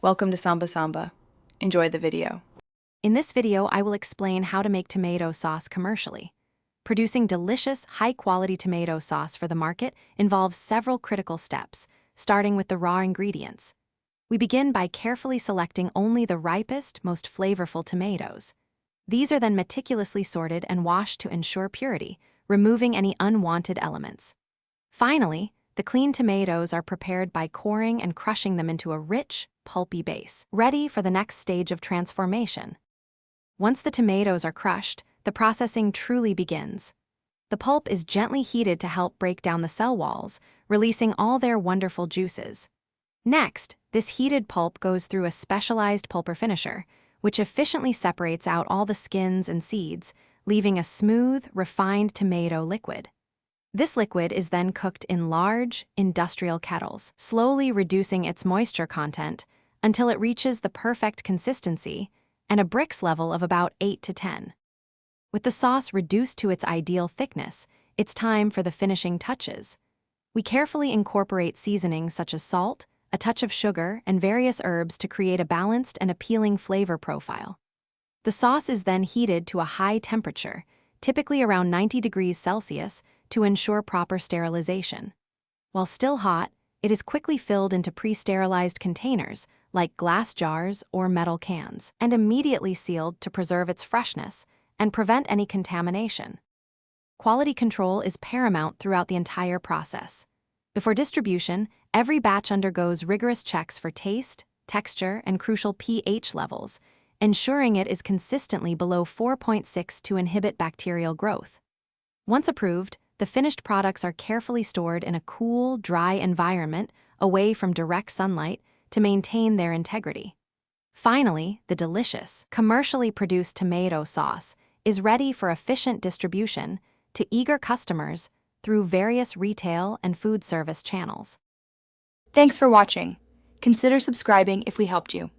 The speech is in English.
Welcome to Samba Samba. Enjoy the video. In this video, I will explain how to make tomato sauce commercially. Producing delicious, high-quality tomato sauce for the market involves several critical steps, starting with the raw ingredients. We begin by carefully selecting only the ripest, most flavorful tomatoes. These are then meticulously sorted and washed to ensure purity, removing any unwanted elements. Finally, the clean tomatoes are prepared by coring and crushing them into a rich, pulpy base, ready for the next stage of transformation. Once the tomatoes are crushed, the processing truly begins. The pulp is gently heated to help break down the cell walls, releasing all their wonderful juices. Next, this heated pulp goes through a specialized pulper finisher, which efficiently separates out all the skins and seeds, leaving a smooth, refined tomato liquid. This liquid is then cooked in large, industrial kettles, slowly reducing its moisture content until it reaches the perfect consistency and a Brix level of about 8 to 10. With the sauce reduced to its ideal thickness, it's time for the finishing touches. We carefully incorporate seasonings such as salt, a touch of sugar, and various herbs to create a balanced and appealing flavor profile. The sauce is then heated to a high temperature, typically around 90 degrees Celsius, to ensure proper sterilization. While still hot, it is quickly filled into pre-sterilized containers, like glass jars or metal cans, and immediately sealed to preserve its freshness and prevent any contamination. Quality control is paramount throughout the entire process. Before distribution, every batch undergoes rigorous checks for taste, texture, and crucial pH levels, ensuring it is consistently below 4.6 to inhibit bacterial growth. Once approved, the finished products are carefully stored in a cool, dry environment away from direct sunlight to maintain their integrity. Finally, the delicious, commercially produced tomato sauce is ready for efficient distribution to eager customers through various retail and food service channels. Thanks for watching. Consider subscribing if we helped you.